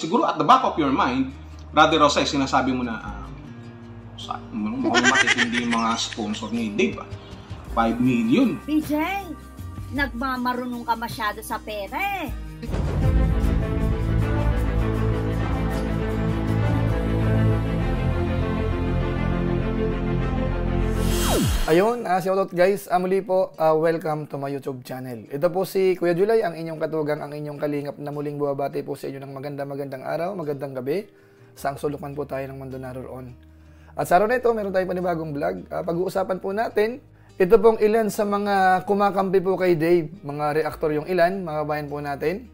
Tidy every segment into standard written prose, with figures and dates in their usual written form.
Siguro at the back of your mind, Brother Rosay, sinasabi mo na, mukhang matitindi yung mga sponsor ni Dave. 5 million. BJ, nagmamarunong ka masyado sa pera eh. Ayun, shoutout guys. Muli po, welcome to my YouTube channel. Ito po si Kuya Julay, ang inyong katugang, ang inyong kalingap na muling buwabati po sa inyo ng magandang araw, magandang gabi. Saang sulok man po tayo ng mundo naroon. At sa araw na ito, meron tayong panibagong vlog. Pag-uusapan po natin, ito pong ilan sa mga kumakampi po kay Dave. Mga reactor yung ilan, mga bayan po natin.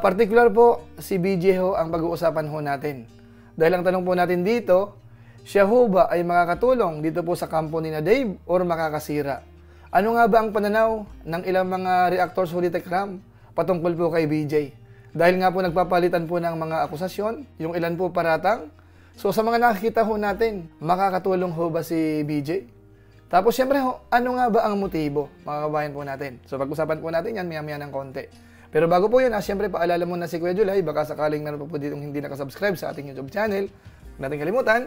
Particular po, si BJ ho ang pag-uusapan ho natin. Dahil ang tanong po natin dito, siya ho ba ay makakatulong dito po sa kampo ni na Dave or makakasira? Ano nga ba ang pananaw ng ilang mga reactors ho ni Tekram patungkol po kay BJ? Dahil nga po nagpapalitan po ng mga akusasyon, yung ilan po paratang. So sa mga nakikita ho natin, makakatulong ho ba si BJ? Tapos siyempre ho, ano nga ba ang motibo, mga kabayan po natin? So pag-usapan po natin yan maya-maya ng konti. Pero bago po yun, siyempre paalala muna si Kuya Julay, baka sakaling meron po ditong hindi nakasubscribe sa ating YouTube channel, huwag natin kalimutan.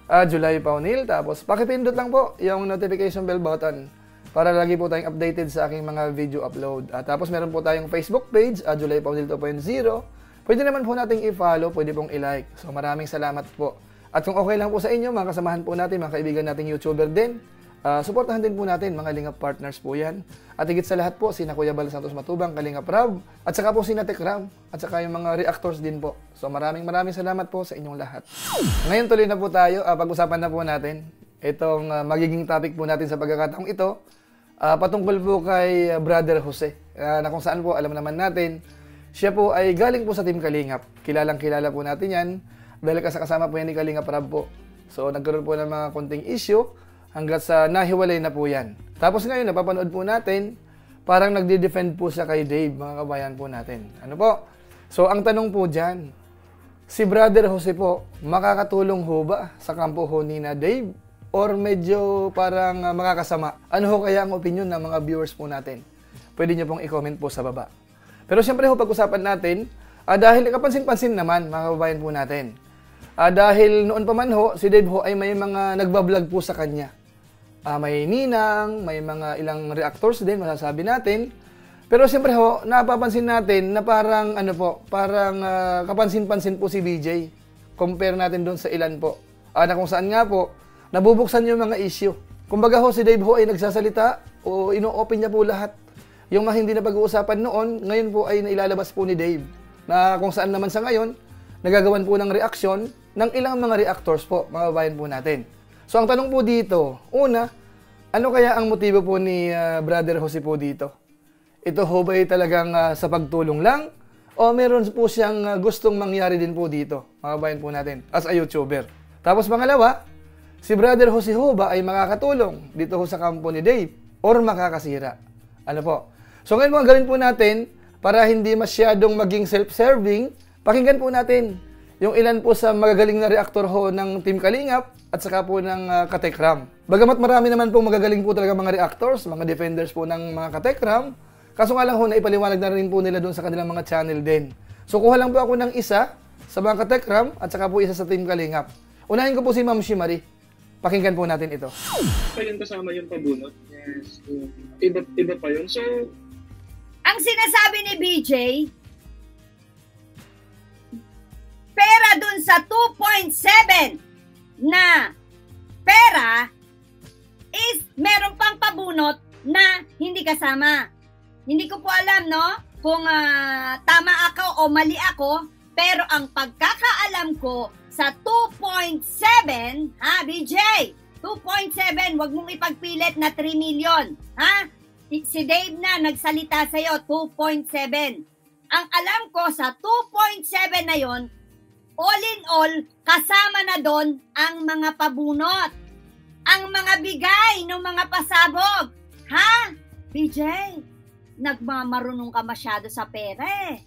Julay Paunil, tapos pakipindot lang po yung notification bell button para lagi po tayong updated sa aking mga video upload. Tapos meron po tayong Facebook page, Julay Paunil 2.0. Pwede naman po nating i-follow, pwede pong i-like. So maraming salamat po. At kung okay lang po sa inyo, mga kasamahan po natin, mga kaibigan nating YouTuber din, suportahan din po natin, mga Lingap partners po yan. At higit sa lahat po, sina Kuya Bal Santos Matubang, Kalingap Rab, at saka po sina Tekram, at saka yung mga reactors din po. So maraming salamat po sa inyong lahat. Ngayon tuloy na po tayo, pag-usapan na po natin itong magiging topic po natin sa pagkakataong ito, patungkol po kay Brother Jose, na kung saan po alam naman natin, siya po ay galing po sa Team Kalingap. Kilalang-kilala po natin yan, dahil kasama po yan ni Kalingap Rab po. So nagkaroon po ng mga konting issue, hanggat sa nahiwalay na po yan. Tapos ngayon, napapanood po natin, parang nagde-defend po siya kay Dave, mga kabayan po natin. Ano po? So, ang tanong po dyan, si Brother Jose po, makakatulong ho ba sa kampo ho ni na Dave? Or medyo parang makakasama? Ano ho kaya ang opinion ng mga viewers po natin? Pwede nyo pong i-comment po sa baba. Pero siyempre ho, pag-usapan natin, dahil kapansin-pansin naman, mga kabayan po natin, dahil noon pa man ho, si Dave ho ay may mga nagbablog po sa kanya. May ninang, may mga ilang reactors din, masasabi natin. Pero siyempre ho, napapansin natin na parang, parang kapansin-pansin po si BJ. Compare natin doon sa ilan po. Na kung saan nga po, nabubuksan yung mga issue. Kumbaga ho, si Dave ho ay nagsasalita o ino-open niya po lahat. Yung mga hindi na pag-uusapan noon, ngayon po ay nailalabas po ni Dave. Na kung saan naman sa ngayon, nagagawan po ng reaksyon ng ilang mga reactors po, mga babayan po natin. So, ang tanong po dito, una, ano kaya ang motibo po ni Brother Jose po dito? Ito ho ba talagang sa pagtulong lang? O meron po siyang gustong mangyari din po dito, mga bayan po natin, as a YouTuber? Tapos pangalawa, si Brother Jose ho ba ay makakatulong dito ho sa kampo ni Dave? Or makakasira? Ano po? So ngayon po, ang gawin po natin, para hindi masyadong maging self-serving, pakinggan po natin yung ilan po sa magagaling na reactor ho ng Team Kalingap at saka po ng Katekram. Bagamat marami naman po magagaling po talaga mga reactors, mga defenders po ng mga Katekram, kaso nga lang ho na ipaliwanag na rin po nila doon sa kanilang mga channel din. So kuha lang po ako ng isa sa mga Katekram at saka po isa sa Team Kalingap. Unahin ko po si Ma'am Shimari. Pakinggan po natin ito. Pa yun kasama yung pabunot. Yes. Iba pa yun. So, Ang sinasabi ni BJ, pera dun sa 2.7 na pera is meron pang pabunot na hindi kasama. Hindi ko po alam, no? Kung tama ako o mali ako, pero ang pagkakaalam ko sa 2.7, BJ, 2.7, wag mong ipagpilit na 3 million, Si Dave na nagsalita sa'yo, 2.7. Ang alam ko sa 2.7 na yon, all in all, kasama na doon ang mga pabunot, ang mga bigay ng mga pasabog. BJ, nagmamarunong ka masyado sa pera eh.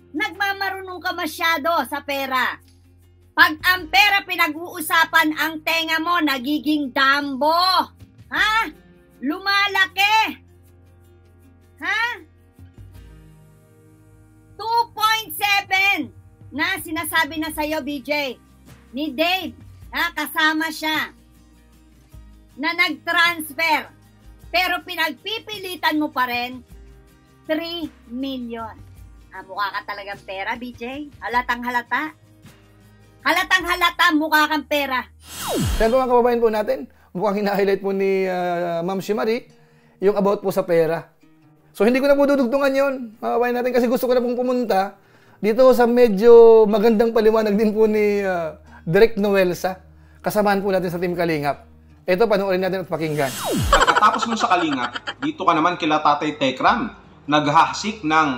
Nagmamarunong ka masyado sa pera. Pag ang pera pinag-uusapan, ang tenga mo nagiging dambo. Lumalaki. 2.7 na sinasabi na sa'yo, BJ, ni Dave, kasama siya, na nag-transfer, pero pinagpipilitan mo pa rin, 3 million. Mukha ka talagang pera, BJ. Halatang halata. Halatang halata, mukha kang pera. Kaya po mga kababayan po natin, mukhang hina-highlight po ni Ma'am Shimari yung about po sa pera. So hindi ko na po dudugtungan yun, mga kababayan natin, kasi gusto ko na pong pumunta dito sa medyo magandang paliwanag din po ni Direk Noelsa. Kasamahan po natin sa Team Kalingap. Ito, panoorin natin at pakinggan. Pagkatapos mo sa Kalingap, dito ka naman kila Tatay Tekram, naghahasik ng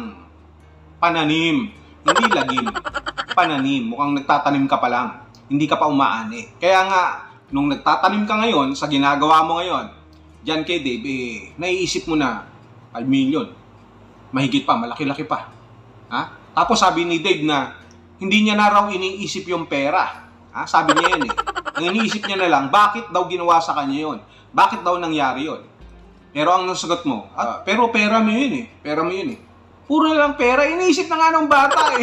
pananim, hindi lagim. Pananim, mukhang nagtatanim ka pa lang, hindi ka pa umaani. Kaya nga, nung nagtatanim ka ngayon, sa ginagawa mo ngayon, dyan kay Dave, naiisip mo na 5 million. Mahigit pa, malaki-laki pa. Ha? Tapos sabi ni Dave na hindi niya na raw iniisip yung pera. Ha? Sabi niya yun Ang iniisip niya na lang, bakit daw ginawa sa kanya yun? Bakit daw nangyari yun? Pero ang nasagot mo, pero pera mo yun Pera mo yun Puro lang pera, iniisip na nga ng bata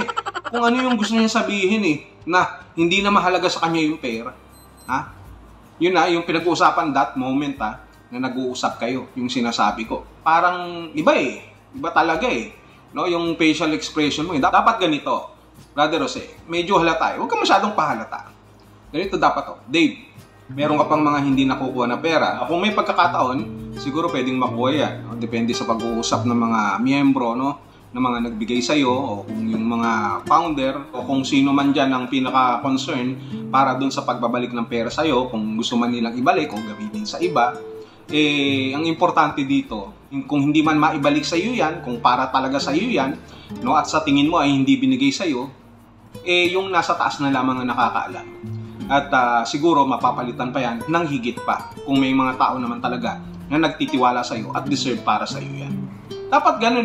kung ano yung gusto niya sabihin na hindi na mahalaga sa kanya yung pera. Ha? Yun yung pinag-uusapan that moment na nag-uusap kayo, yung sinasabi ko. Parang iba iba talaga No, yung facial expression mo dapat ganito. Brother Jose, medyo halata huwag ka masyadong pahalata. Ganito dapat Dave, meron ka pang mga hindi nakukuha na pera. Kung may pagkakataon, siguro pwedeng makuha yan. No? Depende sa pag-uusap ng mga miyembro, ng mga nagbigay sa'yo, o kung yung mga founder, o kung sino man dyan ang pinaka-concern para dun sa pagbabalik ng pera sa'yo, kung gusto man nilang ibalik o gamitin sa iba. Ang importante dito, kung hindi man maibalik sa'yo yan, kung para talaga sa'yo yan, no, at sa tingin mo ay hindi binigay sa'yo, yung nasa taas na lamang ang nakakaalam. At siguro mapapalitan pa yan ng higit pa kung may mga tao naman talaga na nagtitiwala sa'yo at deserve para sa'yo yan. Dapat ganun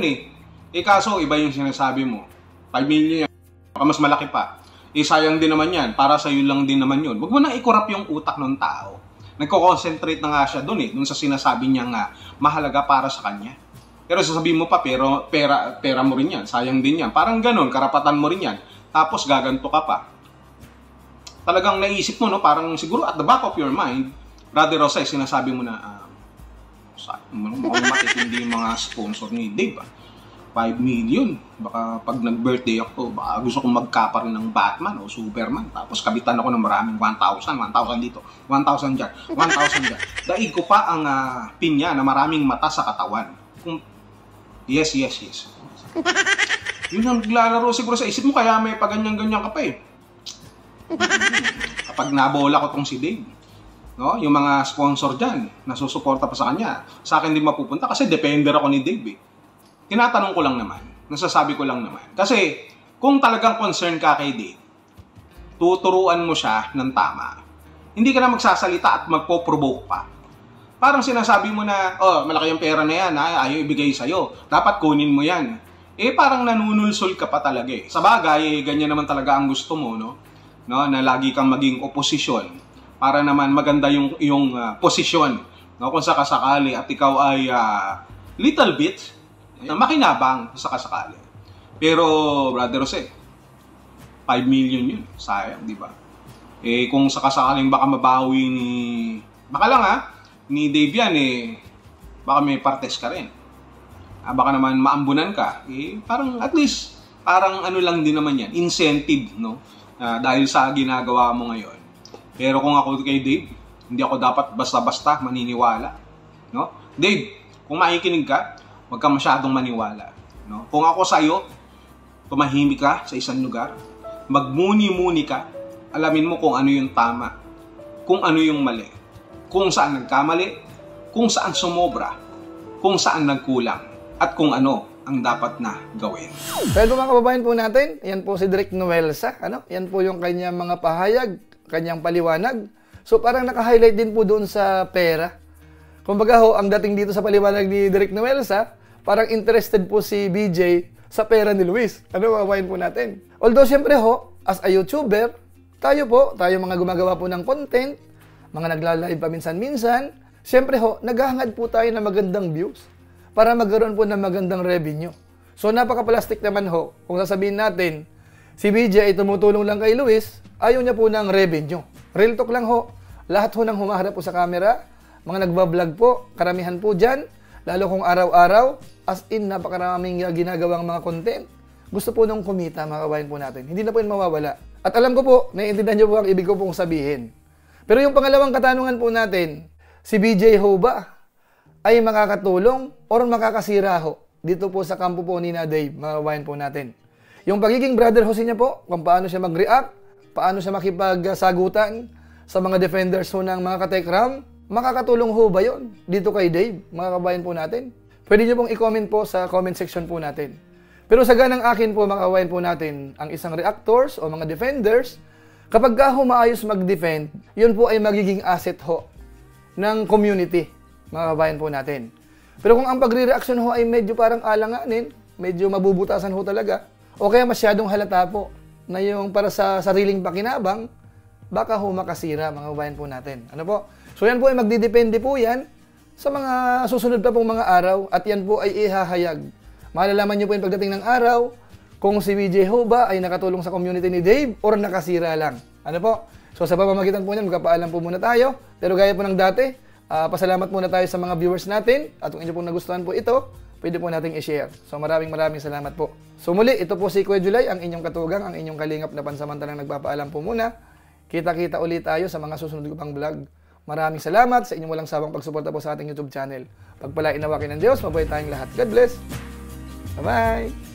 kaso iba yung sinasabi mo. 5 million yan, baka mas malaki pa. Sayang din naman yan, para sa'yo lang din naman yun. Huwag mo na i-corrupt yung utak ng tao. Nagko-concentrate na nga siya dun dun sa sinasabi niya nga mahalaga para sa kanya. Pero sasabihin mo pa, pero pera mo rin yan, sayang din yan. Parang ganun, karapatan mo rin yan. Tapos gaganto ka pa. Talagang naisip mo, parang siguro at the back of your mind, Brother Jose, sinasabi mo na, mukhang matitindi yung mga sponsor ni Dave. 5 million. Baka pag nag-birthday ako, baka gusto kong magkapa rin ng Batman o Superman. Tapos kabitan ako ng maraming 1,000 dito, 1,000 dyan, 1,000 dyan. Daig ko pa ang pinya na maraming mata sa katawan. Yes. Yun ang naglalaro siguro sa isip mo, kaya may paganyan-ganyan ka pa Kapag nabola ko tong si Dave, no? Yung mga sponsor dyan, nasusuporta pa sa kanya, sa akin din mapupunta kasi depender ako ni Dave Tinatanong ko lang naman, nasasabi ko lang naman. Kasi kung talagang concern ka kay Dave, tuturuan mo siya ng tama. Hindi ka na magsasalita at magpo-provoke pa. Parang sinasabi mo na, malaki yung pera na yan, ayaw ibigay sa'yo. Dapat kunin mo yan. Parang nanunulsol ka pa talaga Sa bagay, ganyan naman talaga ang gusto mo, no? Na lagi kang maging oposisyon. Para naman maganda yung posisyon. No? Kung sakasakali at ikaw ay little bit, makinabang sa kasakali. Pero, Brother Jose, 5 million yun. Sayang, di ba? Kung sakasakaling baka mabawi ni Dave yan, baka may partes ka rin. Baka naman maambunan ka. Parang at least, parang ano lang din naman yan, incentive, no? Dahil sa ginagawa mo ngayon. Pero kung ako kay Dave, hindi ako dapat basta-basta maniniwala. No? Dave, kung makikinig ka, huwag ka masyadong maniwala. No? Kung ako sa'yo, tumahimik ka sa isang lugar, magmuni-muni ka, alamin mo kung ano yung tama, kung ano yung mali, kung saan nagkamali, kung saan sumobra, kung saan nagkulang, at kung ano ang dapat na gawin. Pero mga kababayan po natin, yan po si Direk Noelsa. Yan po yung kanyang mga pahayag, kanyang paliwanag. So parang naka-highlight din po doon sa pera. Kumbaga ang dating dito sa paliwanag ni Direk Noelsa, parang interested po si BJ sa pera ni Luis. Mga kababayan po natin. Although syempre as a YouTuber, tayo mga gumagawa po ng content, mga nagla-live paminsan-minsan, syempre naghahangad po tayo ng magandang views para magkaroon po ng magandang revenue. So napaka-plastic naman kung sasabihin natin, Si BJ ay tumutulong lang kay Luis, ayaw niya po ng revenue. Real talk lang ho. Lahat ho nang humaharap po sa camera, mga nagbablog po, karamihan po dyan, lalo kung araw-araw, as in napakaraming ginagawang mga content. Gusto po nung kumita, mga kabayan po natin. Hindi na po yun mawawala. At alam ko po, naiintindihan niyo po ang ibig ko pong sabihin. Pero yung pangalawang katanungan po natin, si BJ ho ba ay makakatulong or makakasira ho dito po sa kampo po ni na Dave, mga kabayan po natin. Yung pagiging brother ho niya po, kung paano siya mag-react, paano siya makipagsagutan sa mga defenders ho ng mga katekram, makakatulong ho ba yun dito kay Dave, mga kabayan po natin? Pwede niyo pong i-comment po sa comment section po natin. Pero sa ganang akin po, mga kabayan po natin, ang isang reactors o mga defenders, kapag ka humaayos mag-defend, yun po ay magiging asset ho ng community, mga kabayan po natin. Pero kung ang pagre-reaction ho ay medyo parang alanganin, medyo mabubutasan ho talaga, o kaya masyadong halata po na yung para sa sariling pakinabang, baka ho makasira, mga kabayan po natin. Ano po? So yan po ay magdidepende po yan sa mga susunod pa pong mga araw at yan po ay ihahayag. Malalaman niyo po yung pagdating ng araw kung si BJ ho ba ay nakatulong sa community ni Dave or nakasira lang. Ano po? So sa pamamagitan po niyan, magpapaalam po muna tayo. Pero gaya po ng dati, pasalamat muna tayo sa mga viewers natin at kung inyo pong nagustuhan po ito, pwede po nating i-share. So maraming salamat po. So muli, ito po si Kuya Julay, ang inyong katugang, ang inyong kalingap na pansamantalang nagpapaalam po muna. Kita-kita ulit tayo sa mga susunod ko pang vlog. Maraming salamat sa inyong walang sawang pagsuporta po sa ating YouTube channel. Pagpalain nawakin ng Diyos, mabuhay tayong lahat. God bless! Bye-bye!